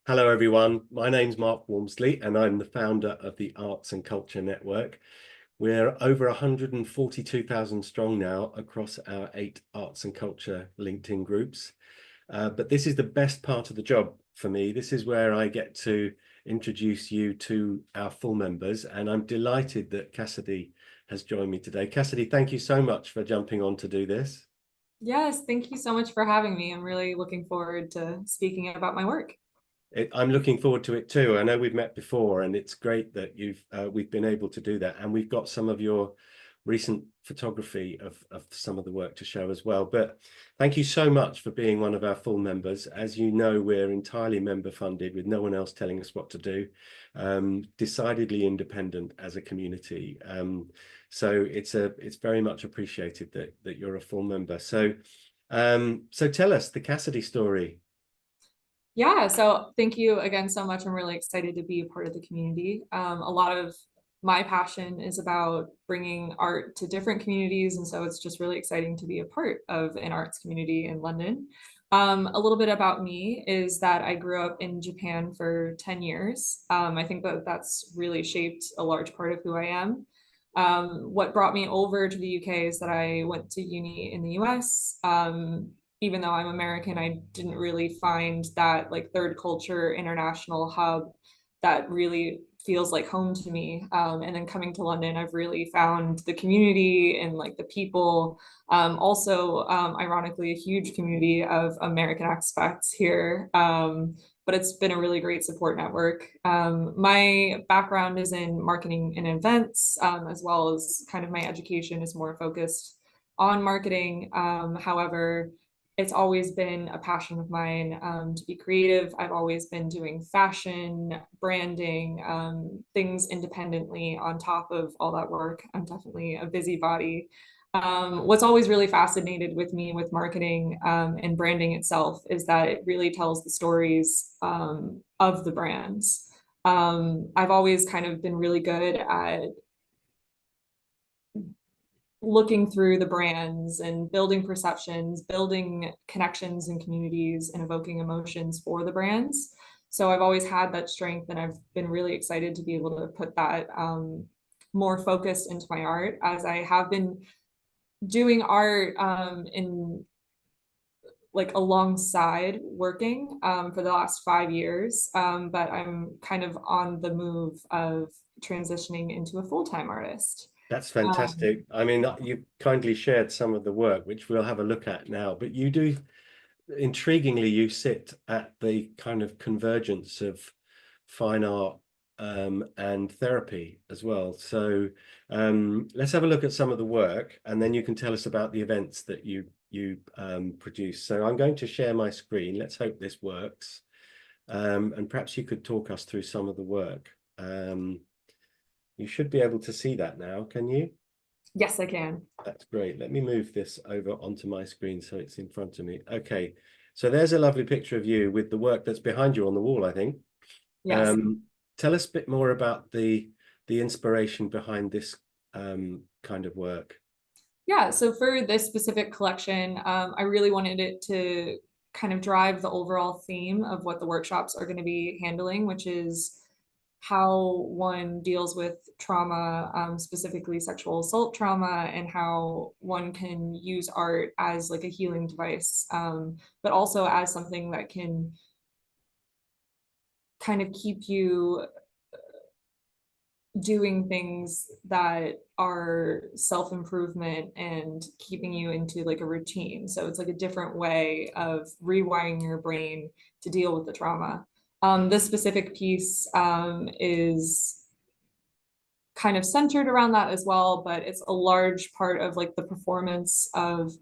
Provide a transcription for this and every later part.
Hello, everyone. My name's Mark Walmsley, and I'm the founder of the Arts and Culture Network. We're over 142,000 strong now across our 8 arts and culture LinkedIn groups. But this is the best part of the job for me. This is where I get to introduce you to our full members, and I'm delighted that Cassidy has joined me today. Cassidy, thank you so much for jumping on to do this. Yes, thank you so much for having me. I'm really looking forward to speaking about my work. I'm looking forward to it too. I know we've met before, and it's great that we've been able to do that. And we've got some of your recent photography of some of the work to show as well. But thank you so much for being one of our full members. As you know, we're entirely member funded with no one else telling us what to do. Decidedly independent as a community. So it's very much appreciated that you're a full member. So tell us the Cassidy story. Yeah, so thank you again so much. I'm really excited to be a part of the community. A lot of my passion is about bringing art to different communities, and so it's just really exciting to be a part of an arts community in London. A little bit about me is that I grew up in Japan for 10 years. I think that that's really shaped a large part of who I am. What brought me over to the UK is that I went to uni in the US. Even though I'm American, I didn't really find that like third culture international hub that really feels like home to me. And then coming to London, I've really found the community and like the people. Ironically, a huge community of American expats here. But it's been a really great support network. My background is in marketing and events, as well as kind of my education is more focused on marketing. However, it's always been a passion of mine to be creative. I've always been doing fashion, branding, things independently on top of all that work. I'm definitely a busybody. What's always really fascinated with me with marketing and branding itself is that it really tells the stories of the brands. I've always kind of been really good at looking through the brands and building perceptions, building connections and communities, and evoking emotions for the brands. So I've always had that strength, and I've been really excited to be able to put that more focused into my art, as I have been doing art in like alongside working for the last 5 years. But I'm kind of on the move of transitioning into a full-time artist. That's Um, fantastic. I mean, you kindly shared some of the work, which we'll have a look at now, but you do, intriguingly, you sit at the kind of convergence of fine art and therapy as well. So let's have a look at some of the work, and then you can tell us about the events that you produce. So I'm going to share my screen. Let's hope this works. And perhaps you could talk us through some of the work. You should be able to see that now, can you? yes, I can. That's great. Let me move this over onto my screen so it's in front of me. Okay, so there's a lovely picture of you with the work that's behind you on the wall, I think. Yes. Um, Tell us a bit more about the inspiration behind this kind of work. Yeah, so for this specific collection, I really wanted it to kind of drive the overall theme of what the workshops are going to be handling, which is how one deals with trauma, specifically sexual assault trauma, and how one can use art as like a healing device, but also as something that can kind of keep you doing things that are self-improvement and keeping you into like a routine. So it's like a different way of rewiring your brain to deal with the trauma. This specific piece is kind of centered around that as well, but it's a large part of like the performance of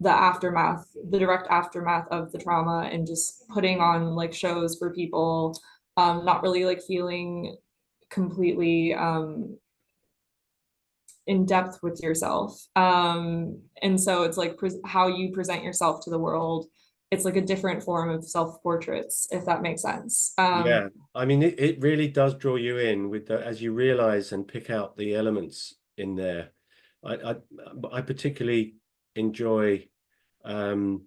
the aftermath, the direct aftermath of the trauma, and just putting on like shows for people, not really like feeling completely in depth with yourself. And so it's like how you present yourself to the world. It's like a different form of self portraits, if that makes sense. Yeah, I mean, it really does draw you in with the, as you realize and pick out the elements in there. I, I, I particularly enjoy um,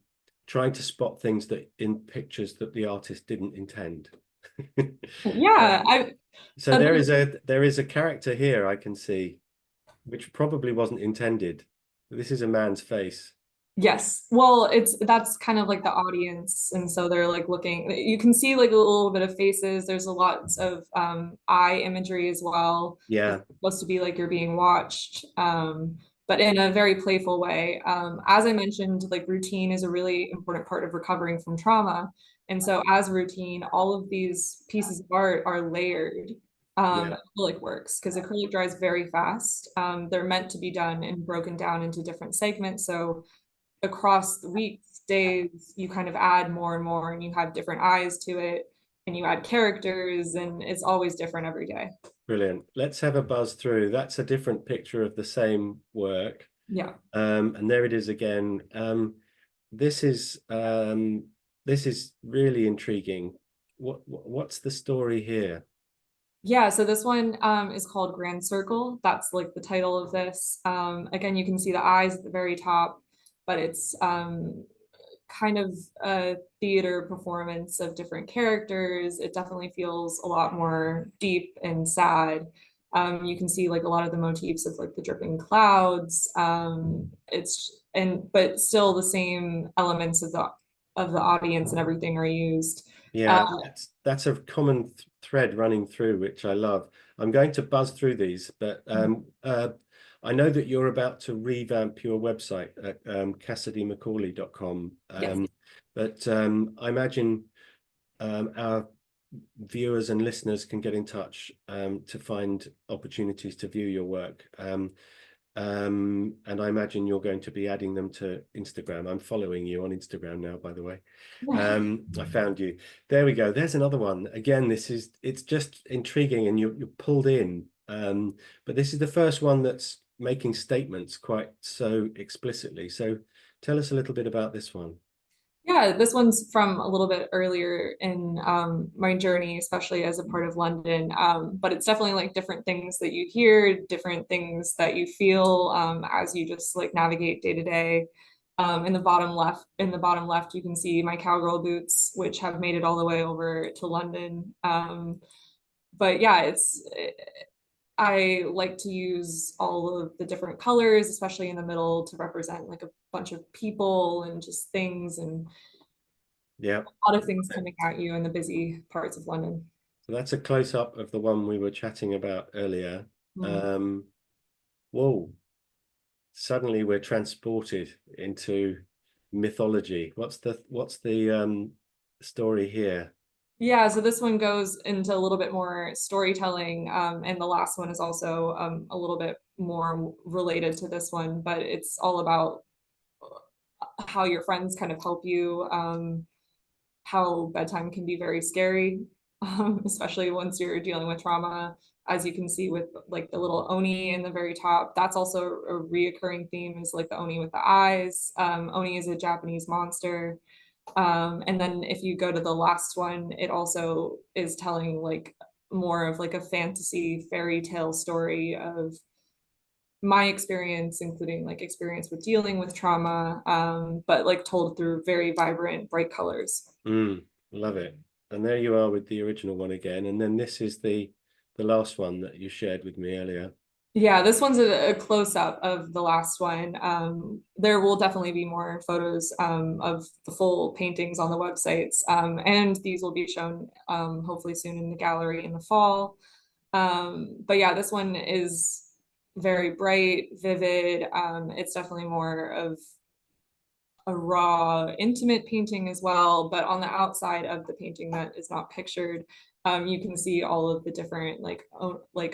trying to spot things that in pictures that the artist didn't intend. Yeah, So there is a character here I can see, which probably wasn't intended. This is a man's face. yes. Well, that's kind of like the audience. And so they're like looking, you can see like a little bit of faces. There's a lot of eye imagery as well. It's Yeah, supposed to be like you're being watched, but in a very playful way. As I mentioned, like routine is a really important part of recovering from trauma. And so as routine, all of these pieces of art are layered. yeah, Acrylic works because acrylic dries very fast. They're meant to be done and broken down into different segments. So across the weeks, days, you kind of add more and more, and you have different eyes to it, and you add characters, and it's always different every day. brilliant. Let's have a buzz through. That's a different picture of the same work. Yeah. And there it is again. This is really intriguing. What's the story here? Yeah, so this one is called Grand Circle. That's like the title of this. Again, you can see the eyes at the very top, but it's kind of a theater performance of different characters. It definitely feels a lot more deep and sad. You can see like a lot of the motifs of like the dripping clouds. But still the same elements of the audience and everything are used. Yeah, that's a common thread running through, which I love. I'm going to buzz through these, but I know that you're about to revamp your website at CassidyMcCauley.com. Yes. But I imagine our viewers and listeners can get in touch to find opportunities to view your work. And I imagine you're going to be adding them to Instagram. I'm following you on Instagram now, by the way. I found you. There we go. There's another one. Again, it's just intriguing, and you're pulled in. But this is the first one that's making statements quite so explicitly. So tell us a little bit about this one. Yeah, this one's from a little bit earlier in my journey, especially as a part of London. But it's definitely like different things that you hear, different things that you feel as you just like navigate day to day. In the bottom left, you can see my cowgirl boots, which have made it all the way over to London. But yeah, I like to use all of the different colors, especially in the middle, to represent like a bunch of people and just things and Yeah. a lot of things coming at you in the busy parts of London. So that's a close up of the one we were chatting about earlier. Mm. Whoa, suddenly we're transported into mythology. What's the story here? Yeah, so this one goes into a little bit more storytelling, and the last one is also a little bit more related to this one, but it's all about how your friends kind of help you, how bedtime can be very scary, especially once you're dealing with trauma. As you can see with like the little Oni in the very top, that's also a reoccurring theme is like the Oni with the eyes. Oni is a Japanese monster. And then if you go to the last one, it also is telling like more of like a fantasy fairy tale story of my experience, including like experience with dealing with trauma, but like told through very vibrant, bright colors. Love it. And there you are with the original one again. And then this is the last one that you shared with me earlier. Yeah, this one's a close up of the last one. There will definitely be more photos of the full paintings on the websites, and these will be shown hopefully soon in the gallery in the fall. But yeah, this one is very bright, vivid. It's definitely more of a raw, intimate painting as well. But on the outside of the painting that is not pictured, you can see all of the different like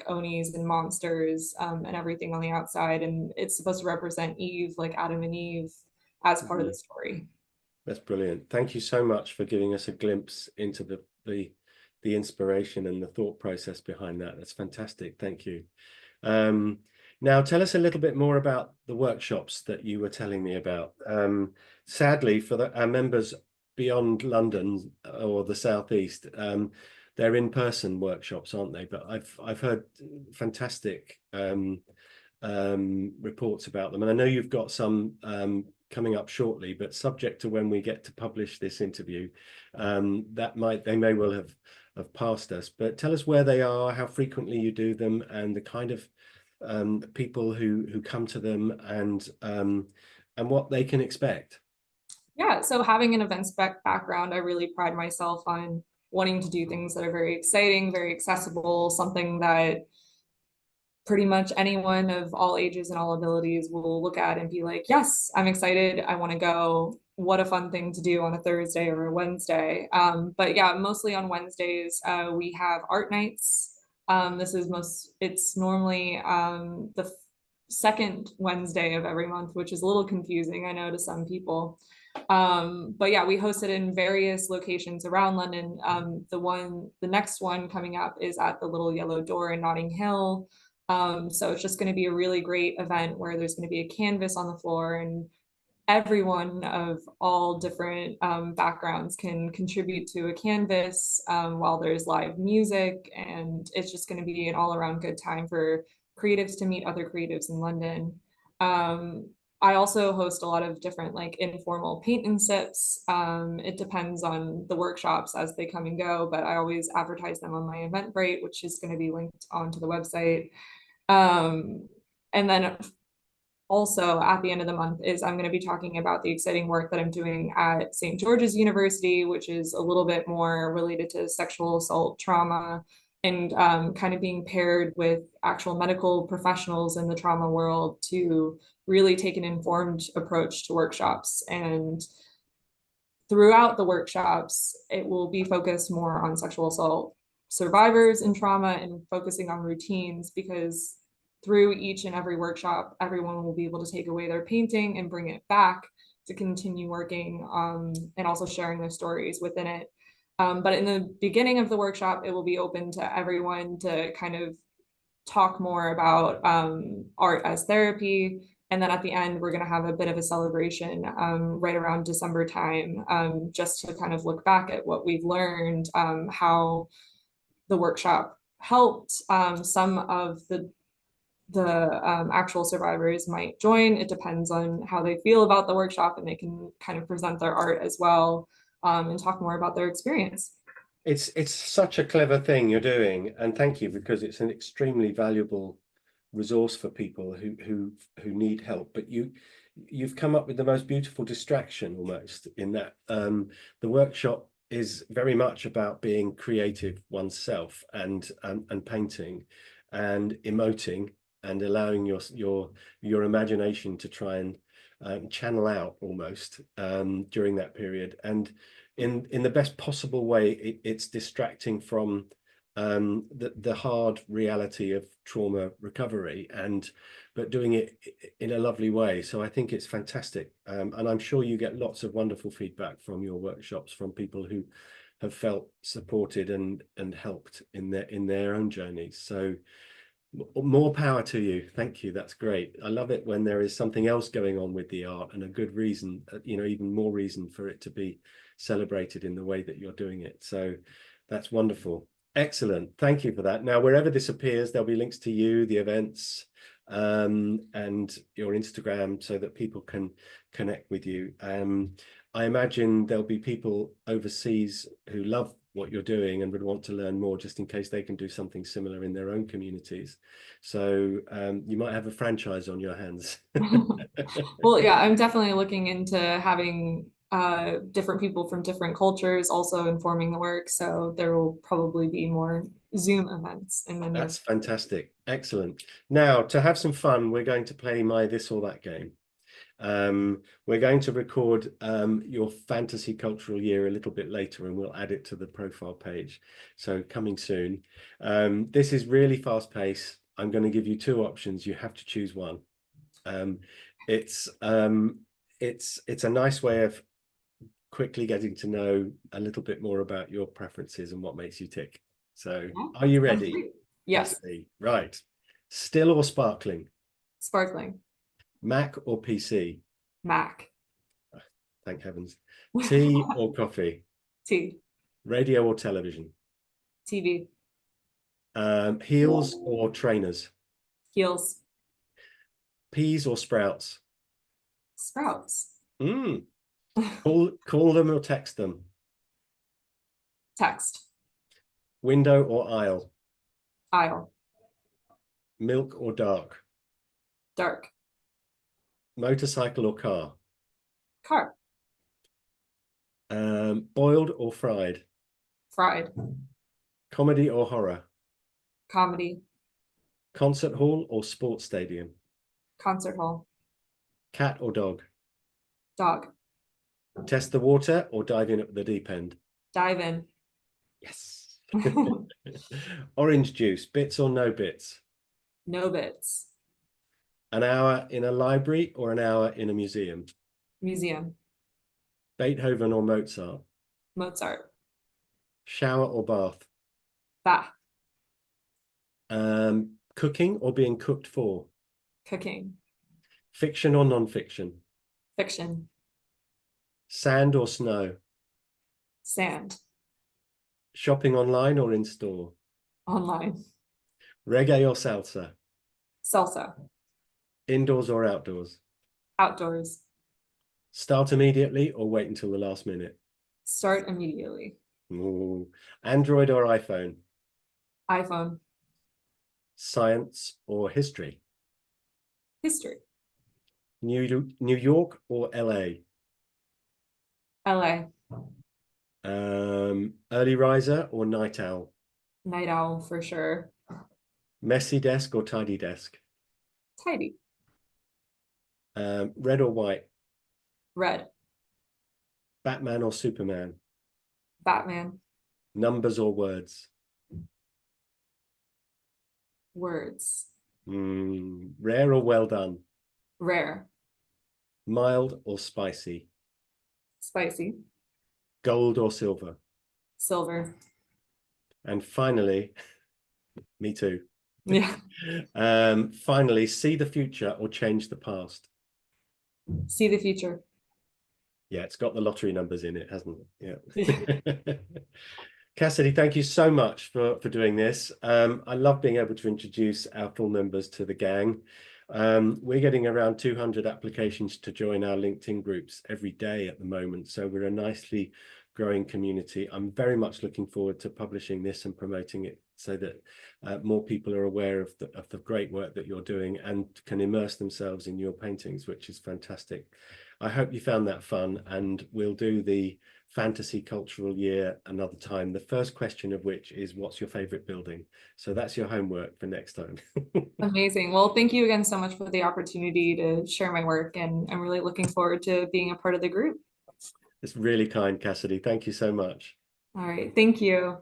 onis and monsters and everything on the outside. And it's supposed to represent Eve, like Adam and Eve, as part of the story. That's brilliant. Thank you so much for giving us a glimpse into the inspiration and the thought process behind that. That's fantastic. Thank you. Now tell us a little bit more about the workshops that you were telling me about. Sadly, for our members beyond London or the Southeast, they're in-person workshops, aren't they? But I've heard fantastic reports about them, and I know you've got some coming up shortly, but subject to when we get to publish this interview, they may well have passed us. But tell us where they are, how frequently you do them, and the kind of people who come to them, and what they can expect. Yeah, so having an events background, I really pride myself on wanting to do things that are very exciting, very accessible, something that pretty much anyone of all ages and all abilities will look at and be like, yes, I'm excited. I want to go. What a fun thing to do on a Thursday or a Wednesday. But yeah, mostly on Wednesdays, we have art nights. It's normally the second Wednesday of every month, which is a little confusing, I know, to some people. But yeah, we host it in various locations around London. The next one coming up is at the Little Yellow Door in Notting Hill. So it's just going to be a really great event where there's going to be a canvas on the floor, and everyone of all different backgrounds can contribute to a canvas while there's live music. And it's just going to be an all around good time for creatives to meet other creatives in London. I also host a lot of different like informal paint and sips. It depends on the workshops as they come and go, but I always advertise them on my Eventbrite, which is going to be linked onto the website. And then also at the end of the month is I'm going to be talking about the exciting work that I'm doing at St. George's University, which is a little bit more related to sexual assault trauma, and kind of being paired with actual medical professionals in the trauma world to really take an informed approach to workshops. And throughout the workshops, it will be focused more on sexual assault survivors and trauma, and focusing on routines, because through each and every workshop, everyone will be able to take away their painting and bring it back to continue working, and also sharing their stories within it. But in the beginning of the workshop, it will be open to everyone to kind of talk more about art as therapy. And then at the end, we're going to have a bit of a celebration right around December time, just to kind of look back at what we've learned, how the workshop helped. Some of the actual survivors might join. It depends on how they feel about the workshop, and they can kind of present their art as well, and talk more about their experience. It's such a clever thing you're doing, and thank you, because it's an extremely valuable resource for people who need help. But you've come up with the most beautiful distraction almost, in that the workshop is very much about being creative oneself, and painting and emoting, and allowing your imagination to try and channel out almost during that period. And in the best possible way, it's distracting from the hard reality of trauma recovery, but doing it in a lovely way. So I think it's fantastic, and I'm sure you get lots of wonderful feedback from your workshops, from people who have felt supported and helped in their own journeys. So more power to you. Thank you. That's great. I love it when there is something else going on with the art, and a good reason, even more reason for it to be celebrated in the way that you're doing it. So that's wonderful. Excellent. Thank you for that. Now, wherever this appears, there'll be links to you, the events, and your Instagram, so that people can connect with you. I imagine there'll be people overseas who love what you're doing and would want to learn more, just in case they can do something similar in their own communities. So you might have a franchise on your hands. Well, yeah, I'm definitely looking into having different people from different cultures also informing the work. So there will probably be more Zoom events in the near. That's fantastic. Excellent. Now, to have some fun, we're going to play my This or That game. We're going to record your fantasy cultural year a little bit later, and we'll add it to the profile page. So coming soon. This is really fast paced. I'm going to give you two options. You have to choose one. It's a nice way of quickly getting to know a little bit more about your preferences and what makes you tick. So Yeah, are you ready? yes. Right. Still or sparkling? Sparkling. Mac or PC? Mac. Thank heavens. Tea or coffee? Tea. Radio or television? TV. Heels or trainers? Heels. Peas or sprouts? Sprouts. Mm. Call them or text them. Text. Window or aisle. Aisle. Milk or dark. Dark. Motorcycle or car. Car. Boiled or fried. Fried. Comedy or horror. Comedy. Concert hall or sports stadium. Concert hall. Cat or dog. Dog. Test the water or dive in at the deep end. Dive in. Yes. Orange juice, bits or no bits. No bits. An hour in a library or an hour in a museum. Museum. Beethoven or Mozart. Mozart. Shower or bath. Bath. Cooking or being cooked for. Cooking. Fiction or non-fiction. Fiction. Sand or snow. Sand. Shopping online or in store. Online. Reggae or salsa. Salsa. Indoors or outdoors. Outdoors. Start immediately or wait until the last minute. Start immediately. Ooh. Android or iPhone. iPhone. Science or history. History. New York or LA. LA. Early riser or night owl. Night owl for sure. Messy desk or tidy desk. Tidy. Red or white. Red. Batman or Superman. Batman. Numbers or words. Words. Rare or well done. Rare. Mild or spicy. Spicy. Gold or silver. Silver. And finally, me too. Yeah. Finally, see the future or change the past. See the future. Yeah, it's got the lottery numbers in it, hasn't it? Yeah. Yeah. Cassidy, thank you so much for doing this. I love being able to introduce our full members to the gang. We're getting around 200 applications to join our LinkedIn groups every day at the moment. So we're a nicely growing community. I'm very much looking forward to publishing this and promoting it so that more people are aware of the great work that you're doing and can immerse themselves in your paintings, which is fantastic. I hope you found that fun, and we'll do the fantasy cultural year another time, the first question of which is, what's your favorite building? So that's your homework for next time. Amazing. Well, thank you again so much for the opportunity to share my work, and I'm really looking forward to being a part of the group. It's really kind, Cassidy. Thank you so much. All right. Thank you.